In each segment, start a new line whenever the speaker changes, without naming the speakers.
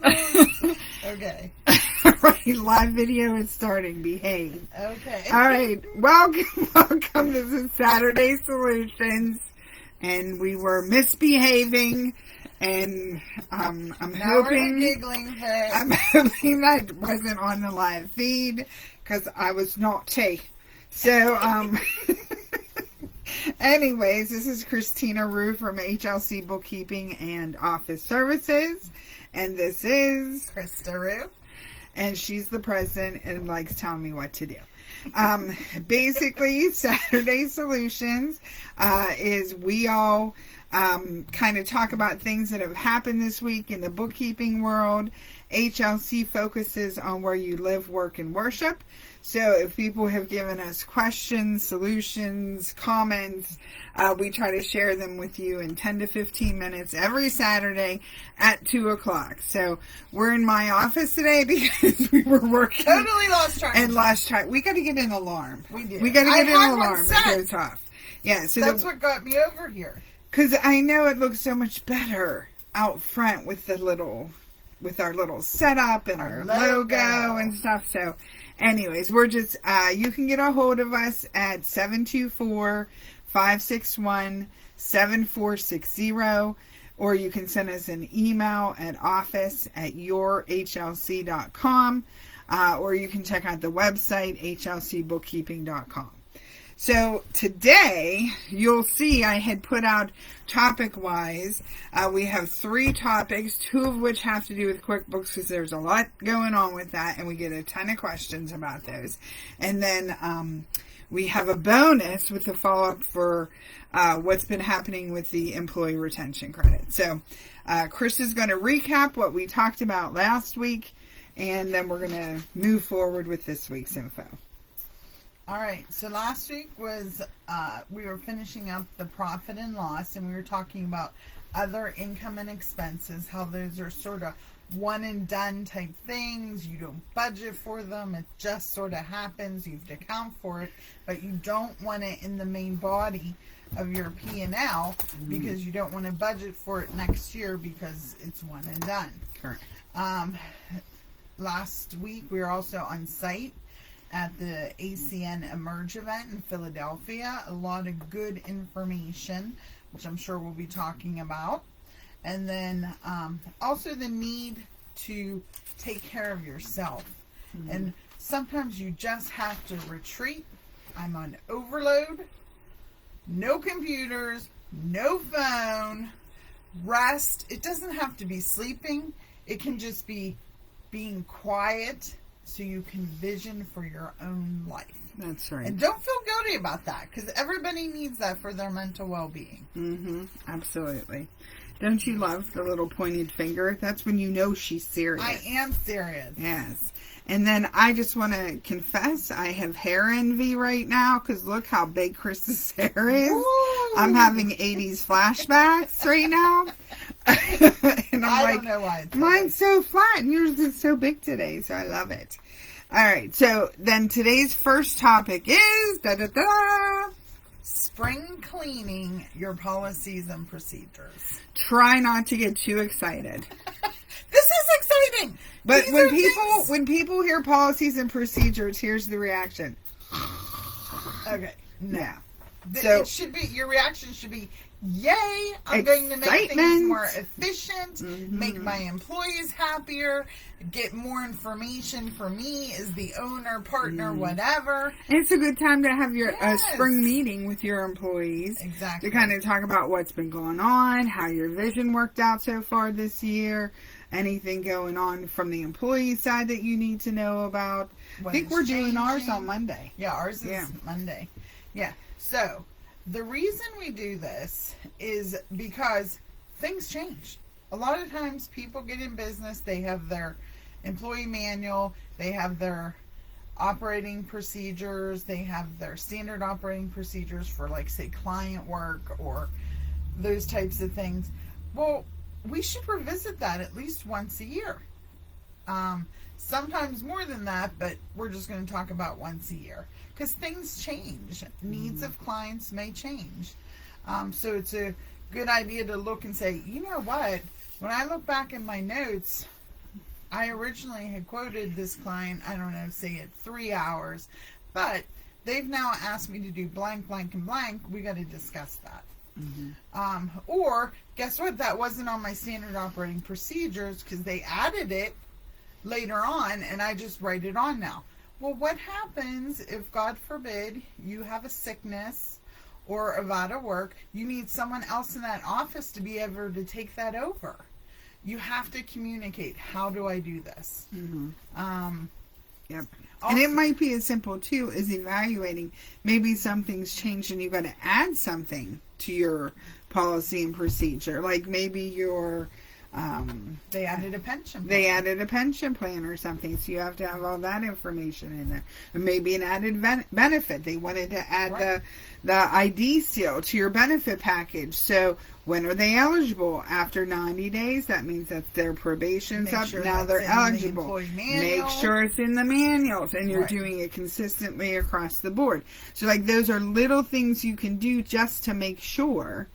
Okay.
Right, live video is starting. Behave.
Okay.
All right. Welcome. This is Saturday Solutions. And we were misbehaving. And I'm hoping...
We're giggling fit.
I'm hoping I wasn't on the live feed. Because I was naughty. So, anyways, this is Christina Rue from HLC Bookkeeping and Office Services. And this is...
Krista Rue.
And she's the president and likes telling me what to do. Basically, Saturday Solutions is we all kind of talk about things that have happened this week in the bookkeeping world. HLC focuses on where you live, work, and worship. So if people have given us questions, solutions, comments, we try to share them with you in 10 to 15 minutes every Saturday at 2 o'clock. So we're in my office today because we were working.
Totally lost track.
And lost track. We got to get an alarm.
We do.
We got to get an alarm
that
goes off. Yeah, so
that's what got me over here.
Because I know it looks so much better out front with our little setup and our logo and stuff. So anyways, we're just, you can get a hold of us at 724-561-7460, or you can send us an email at office@yourhlc.com, or you can check out the website, hlcbookkeeping.com. So today, you'll see I had put out topic-wise. We have 3 topics, 2 of which have to do with QuickBooks because there's a lot going on with that, and we get a ton of questions about those. And then we have a bonus with a follow-up for what's been happening with the employee retention credit. So Chris is going to recap what we talked about last week, and then we're going to move forward with this week's info.
All right, so last week was, we were finishing up the profit and loss, and we were talking about other income and expenses, how those are sort of one and done type things. You don't budget for them. It just sort of happens. You have to account for it, but you don't want it in the main body of your P&L because you don't want to budget for it next year because it's one and done.
Correct.
Last week, we were also on site at the ACN Emerge event in Philadelphia. A lot of good information, which I'm sure we'll be talking about. And then also the need to take care of yourself. Mm-hmm. And sometimes you just have to retreat. I'm on overload. No computers, no phone, rest. It doesn't have to be sleeping. It can just be being quiet, so you can vision for your own life.
That's right.
And don't feel guilty about that, because everybody needs that for their mental well-being.
Mm-hmm. Absolutely. Don't you love the little pointed finger? That's when you know she's serious.
I am serious.
Yes. And then I just want to confess, I have hair envy right now, because look how big Chris's hair is.
Ooh.
I'm having 80s flashbacks right now. And
I don't know why it's
mine's so flat and yours is so big today, so I love it. All right, so then today's first topic is
spring cleaning your policies and procedures.
Try not to get too excited.
This is exciting.
But when people hear policies and procedures, here's the reaction.
Okay. No.
Yeah.
So it should be, your reaction should be, yay, I'm going to make things more efficient, make my employees happier, get more information for me as the owner, partner, whatever.
And it's a good time to have your spring meeting with your employees.
Exactly.
To kind of talk about what's been going on, how your vision worked out so far this year, anything going on from the employee side that you need to know about. I think we're doing ours on Monday.
Yeah, ours is Monday. Yeah. So, the reason we do this is because things change. A lot of times people get in business, they have their employee manual, they have their operating procedures, they have their standard operating procedures for, like, say, client work or those types of things. Well, we should revisit that at least once a year. Sometimes more than that, but we're just going to talk about once a year. Because things change. Needs of clients may change. So it's a good idea to look and say, you know what? When I look back in my notes, I originally had quoted this client, I don't know, say it 3 hours, but they've now asked me to do blank, blank, and blank. We got to discuss that. Or guess what? That wasn't on my standard operating procedures because they added it later on, and I just write it on now. Well, what happens if, God forbid, you have a sickness or are out of work? You need someone else in that office to be able to take that over. You have to communicate. How do I do this?
Yep.
Also,
And it might be as simple, too, as evaluating. Maybe something's changed and you've got to add something to your policy and procedure. Like maybe your...
they added a pension plan.
They added a pension plan or something, so you have to have all that information in there. Or maybe an added benefit. They wanted to add the ID seal to your benefit package. So when are they eligible? After 90 days, that means that their probation's up.
Sure
now they're eligible. Make sure it's in the manuals, and you're doing it consistently across the board. So like those are little things you can do just to make sure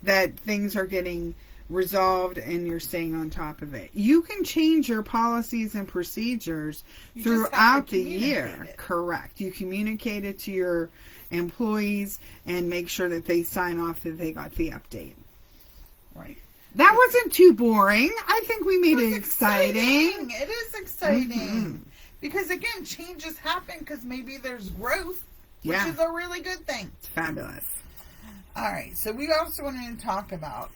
that things are getting resolved and you're staying on top of it. You can change your policies and procedures throughout the year. Correct. You communicate it to your employees and make sure that they sign off that they got the update.
Right.
That wasn't too boring. I think we made it
exciting. It is exciting. Because again, changes happen because maybe there's growth, which is a really good thing.
It's fabulous.
All right. So we also wanted to talk about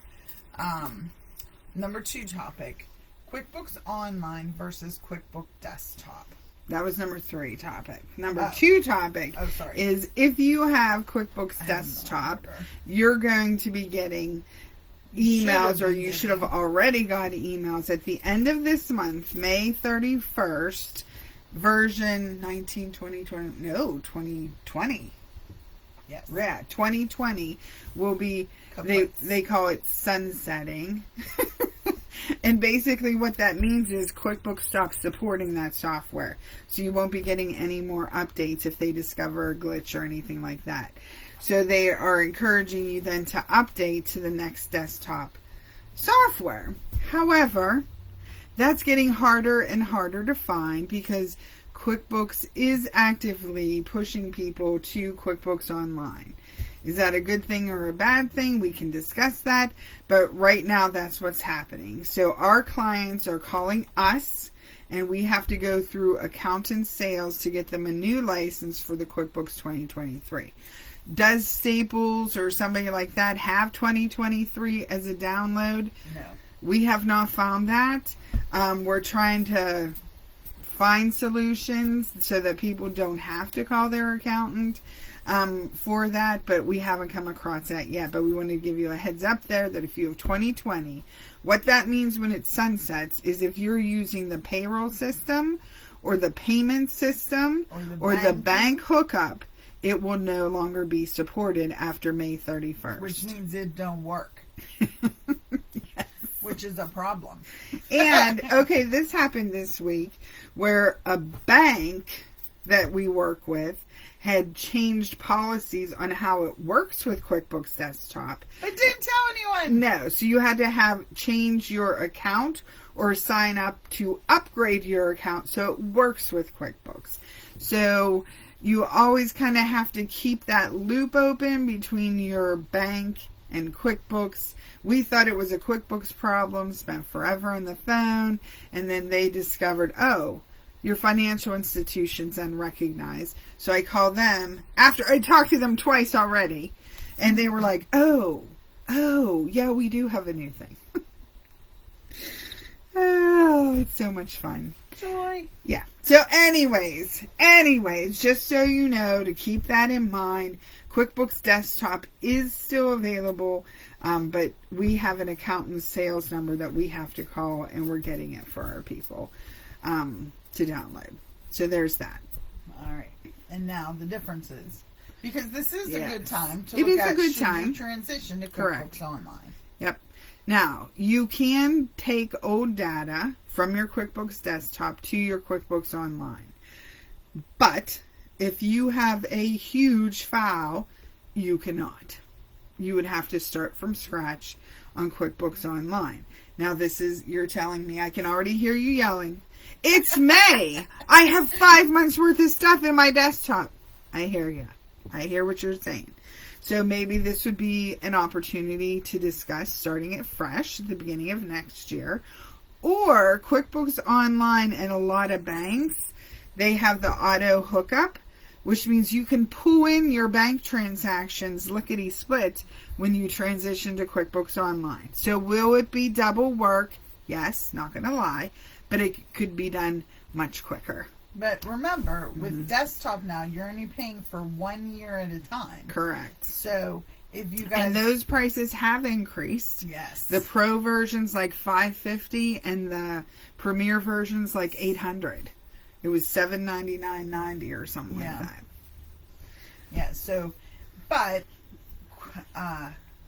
number 2 topic, QuickBooks Online versus QuickBooks Desktop.
That was number 3 topic. Number 2 topic is if you have QuickBooks Desktop, you're going to be getting emails, or you should have already got emails at the end of this month, May 31st, version 2020.
Yes.
Yeah, 2020 will be, they call it sunsetting. And basically what that means is QuickBooks stops supporting that software. So you won't be getting any more updates if they discover a glitch or anything like that. So they are encouraging you then to update to the next desktop software. However, that's getting harder and harder to find because QuickBooks is actively pushing people to QuickBooks Online. Is that a good thing or a bad thing? We can discuss that, but right now that's what's happening. So our clients are calling us, and we have to go through accountant sales to get them a new license for the QuickBooks 2023. Does Staples or somebody like that have 2023 as a download?
No.
We have not found that. We're trying to find solutions so that people don't have to call their accountant for that, but we haven't come across that yet. But we want to give you a heads up there that if you have 2020, what that means when it sunsets is if you're using the payroll system or the payment system or the bank hookup, it will no longer be supported after May 31st.
Which means it don't work.
Yes.
Which is a problem.
And, okay, this happened this week where a bank that we work with had changed policies on how it works with QuickBooks Desktop.
But didn't tell anyone.
No, so you had to change your account or sign up to upgrade your account so it works with QuickBooks. So you always kind of have to keep that loop open between your bank and QuickBooks. We thought it was a QuickBooks problem, spent forever on the phone, and then they discovered, oh, your financial institution's unrecognized. So I called them after I talked to them twice already, and they were like, oh, yeah, we do have a new thing. Oh, it's so much fun.
Joy.
Yeah. So anyways, just so you know, to keep that in mind, QuickBooks Desktop is still available, but we have an accountant sales number that we have to call, and we're getting it for our people to download. So there's that.
All right. And now the differences. Because this is a good time to
It
look
is
at
a good
should
time.
you transition to QuickBooks
Correct.
Online.
Yep. Now, you can take old data from your QuickBooks Desktop to your QuickBooks Online. But if you have a huge file, you cannot. You would have to start from scratch on QuickBooks Online. Now, you're telling me, I can already hear you yelling. It's May. I have 5 months worth of stuff in my desktop. I hear you. I hear what you're saying. So maybe this would be an opportunity to discuss starting it fresh at the beginning of next year. Or QuickBooks Online and a lot of banks, they have the auto hookup, which means you can pull in your bank transactions lickety-split when you transition to QuickBooks Online. So will it be double work? Yes, not going to lie, but it could be done much quicker.
But remember, with desktop now, you're only paying for 1 year at a time.
Correct.
So if you guys...
And those prices have increased.
Yes.
The Pro version's like $550 and the Premier version's like $800. It was $799.90 or something like that.
Yeah, so, but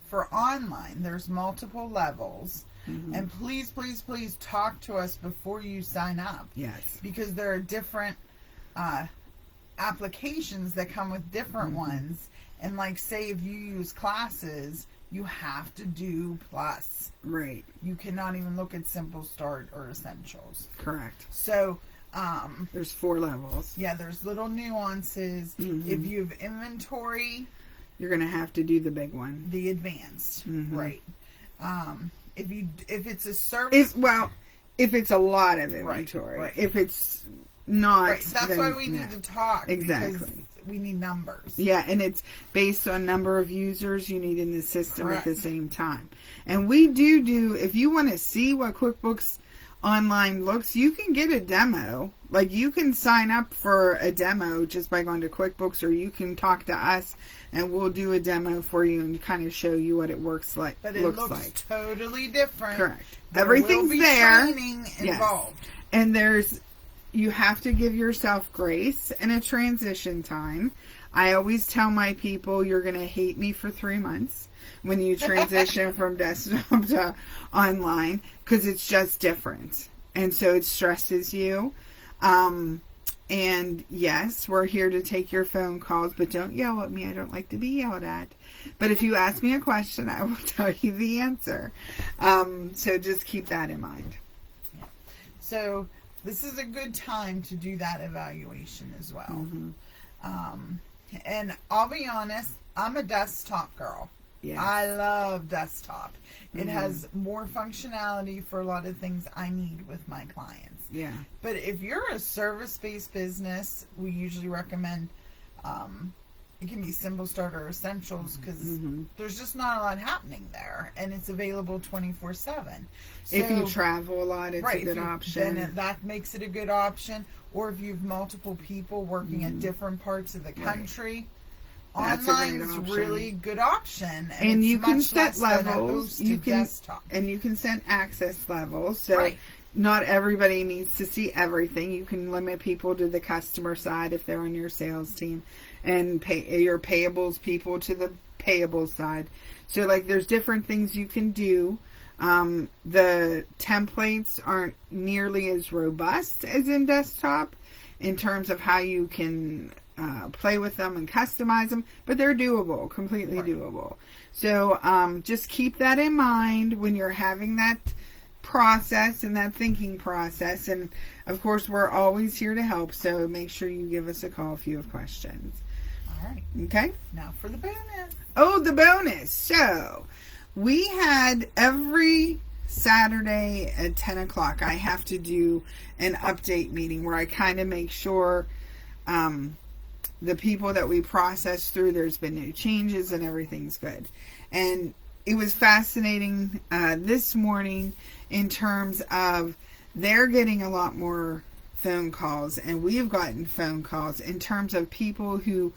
for online, there's multiple levels. And please, please, please talk to us before you sign up.
Yes.
Because there are different applications that come with different ones. And like, say, if you use classes, you have to do Plus.
Right.
You cannot even look at Simple Start or Essentials.
Correct.
So,
there's 4 levels.
yeah, there's little nuances. If you have inventory,
you're going to have to do the big one.
the advanced. Right. If it's a service,
If it's a lot of inventory.
Right.
If it's not,
right, that's
then,
why we need to talk.
Exactly.
Because we need numbers.
Yeah, and it's based on number of users you need in the system
Correct.
at the same time. And we do, if you want to see what QuickBooks Online looks, you can get a demo. Like, you can sign up for a demo just by going to QuickBooks, or you can talk to us and we'll do a demo for you and kind of show you what it works like.
But it looks totally different.
Correct.
There
Everything's
will be
there.
Training involved.
Yes. And you have to give yourself grace and a transition time. I always tell my people, you're going to hate me for 3 months when you transition from desktop to online, because it's just different. And so it stresses you. And yes, we're here to take your phone calls, but don't yell at me. I don't like to be yelled at. But if you ask me a question, I will tell you the answer. So just keep that in mind.
Yeah. So this is a good time to do that evaluation as well. And I'll be honest, I'm a desktop girl.
Yes.
I love desktop. It has more functionality for a lot of things I need with my clients.
Yeah.
But if you're a service-based business, we usually recommend it can be Simple Start or Essentials, because there's just not a lot happening there, and it's available 24/7. So,
if you travel a lot, it's a good option.
Then that makes it a good option. Or if you have multiple people working at different parts of the country,
That's a great
online is
option.
really good option.
And you
it's
can
much
set
less than a
levels.
hosted desktop.
And you can set access levels. So
Right.
not everybody needs to see everything. You can limit people to the customer side if they're on your sales team, and pay your payables people to the payable side. So like, there's different things you can do. The templates aren't nearly as robust as in desktop in terms of how you can play with them and customize them, but they're doable, completely doable. So just keep that in mind when you're having that process and that thinking process. And of course, we're always here to help, so make sure you give us a call if you have questions.
All right.
Okay?
Now for the bonus.
Oh, the bonus. So we had every Saturday at 10 o'clock, I have to do an update meeting where I kind of make sure the people that we process through, there's been no changes and everything's good. And it was fascinating this morning in terms of they're getting a lot more phone calls, and we've gotten phone calls in terms of people who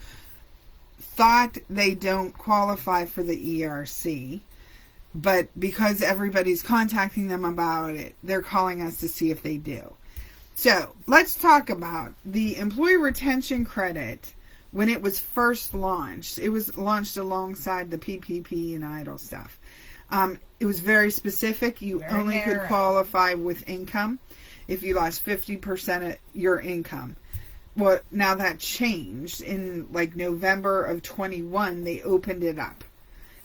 thought they don't qualify for the ERC, but because everybody's contacting them about it, they're calling us to see if they do. So let's talk about the employee retention credit. When it was first launched, it was launched alongside the PPP and EIDL stuff. It was very specific. You only could qualify with income if you lost 50% of your income. Well, now that changed in like November of 21. They opened it up.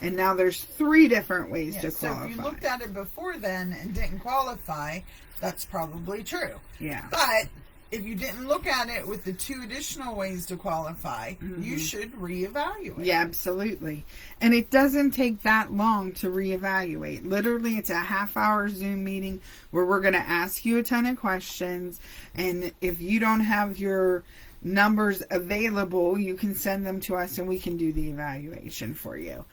And now there's 3 different ways to
So
qualify.
if you looked at it before then and didn't qualify, that's probably true.
Yeah.
But if you didn't look at it with the 2 additional ways to qualify, you should reevaluate.
Yeah, absolutely. And it doesn't take that long to reevaluate. Literally, it's a half-hour Zoom meeting where we're going to ask you a ton of questions. And if you don't have your numbers available, you can send them to us and we can do the evaluation for you.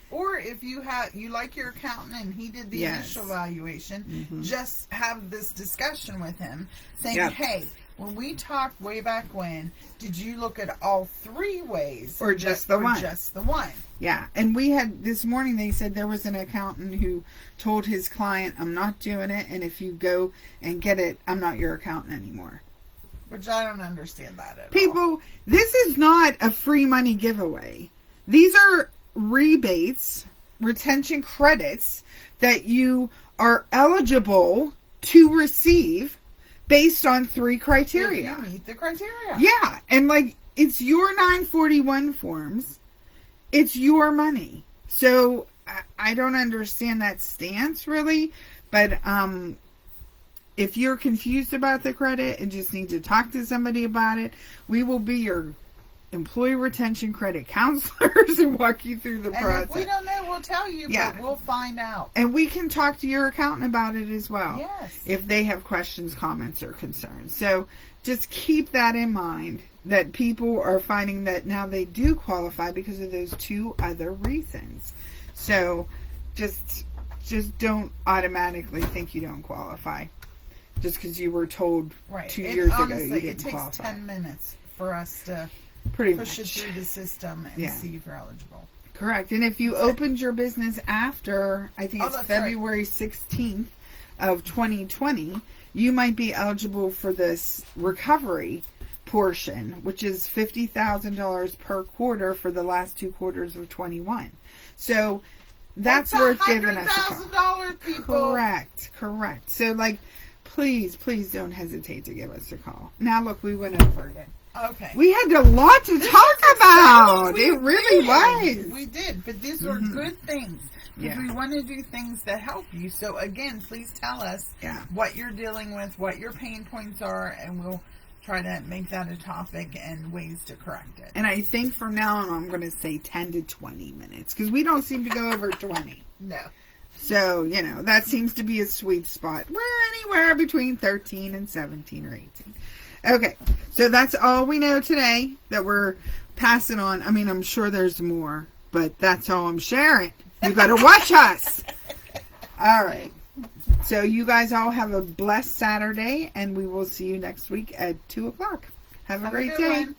Or if you like your accountant and he did the initial evaluation, just have this discussion with him saying, hey, when we talked way back when, did you look at all 3 ways?
Or just the one?
Just the one.
Yeah. And we had, this morning they said there was an accountant who told his client, I'm not doing it, and if you go and get it, I'm not your accountant anymore.
Which I don't understand that at all.
People, this is not a free money giveaway. These are rebates, retention credits that you are eligible to receive based on 3 criteria.
If you meet the criteria.
Yeah, and like, it's your 941 forms. It's your money. So I don't understand that stance really, but if you're confused about the credit and just need to talk to somebody about it, we will be your employee retention credit counselors and walk you through the process.
And if we don't know, we'll tell you, but we'll find out.
And we can talk to your accountant about it as well.
Yes.
If they have questions, comments, or concerns. So just keep that in mind, that people are finding that now they do qualify because of those 2 other reasons. So just don't automatically think you don't qualify just because you were told 2 years ago you didn't qualify.
It takes 10 minutes for us to push it through the system and see if you're eligible.
Correct. And if you opened your business after, I think it's February 16th of 2020, you might be eligible for this recovery portion, which is $50,000 per quarter for the last 2 quarters of 21. So that's worth giving us a call.
$100,000, people.
Correct. So like, please don't hesitate to give us a call. Now look, we went over it.
Okay.
We had a lot to talk about. It really was.
We did, but these were good things. Yeah. We want to do things that help you. So again, please tell us what you're dealing with, what your pain points are, and we'll try to make that a topic and ways to correct it. And
I think from now on, I'm going to say 10 to 20 minutes because we don't seem to go over 20.
No.
So, that seems to be a sweet spot. We're anywhere between 13 and 17 or 18. Okay, so that's all we know today that we're passing on. I mean, I'm sure there's more, but that's all I'm sharing. You got to watch us. All right. So you guys all have a blessed Saturday, and we will see you next week at 2 o'clock. Have a great day. One.